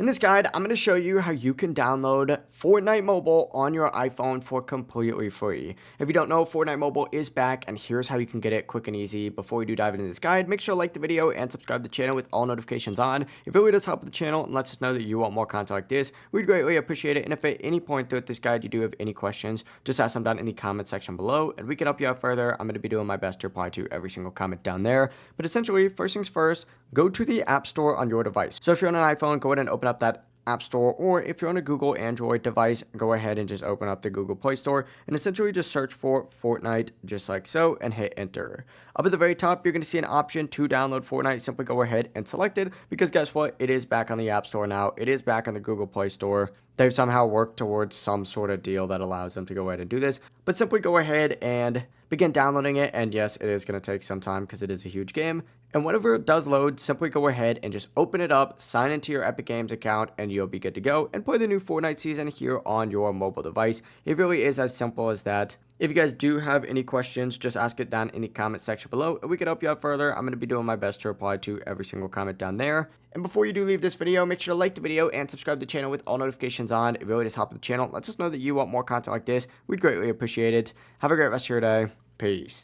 In this guide, I'm going to show you how you can download Fortnite Mobile on your iPhone for completely free. If you don't know, Fortnite Mobile is back, and here's how you can get it quick and easy. Before we do dive into this guide, make sure to like the video and subscribe to the channel with all notifications on. It really does help the channel and lets us know that you want more content like this. We'd greatly appreciate it, and if at any point throughout this guide you do have any questions, just ask them down in the comment section below, and we can help you out further. I'm going to be doing my best to reply to every single comment down there. But essentially, first things first, go to the App Store on your device. So if you're on an iPhone, go ahead and open up that App Store, or if you're on a Google Android device, go ahead and just open up the Google Play Store and essentially just search for Fortnite just like so and hit enter. Up at the very top, you're going to see an option to download Fortnite. Simply go ahead and select it, because guess what? It is back on the App Store now. It is back on the Google Play Store. They've somehow worked towards some sort of deal that allows them to go ahead and do this, but simply go ahead and begin downloading it. And yes, it is going to take some time because it is a huge game. And whenever it does load, simply go ahead and just open it up, sign into your Epic Games account, and you'll be good to go and play the new Fortnite season here on your mobile device. It really is as simple as that. If you guys do have any questions, just ask it down in the comment section below, and we can help you out further. I'm going to be doing my best to reply to every single comment down there. And before you do leave this video, make sure to like the video and subscribe to the channel with all notifications on. It really does help the channel. Lets us know that you want more content like this. We'd greatly appreciate it. Have a great rest of your day. Peace.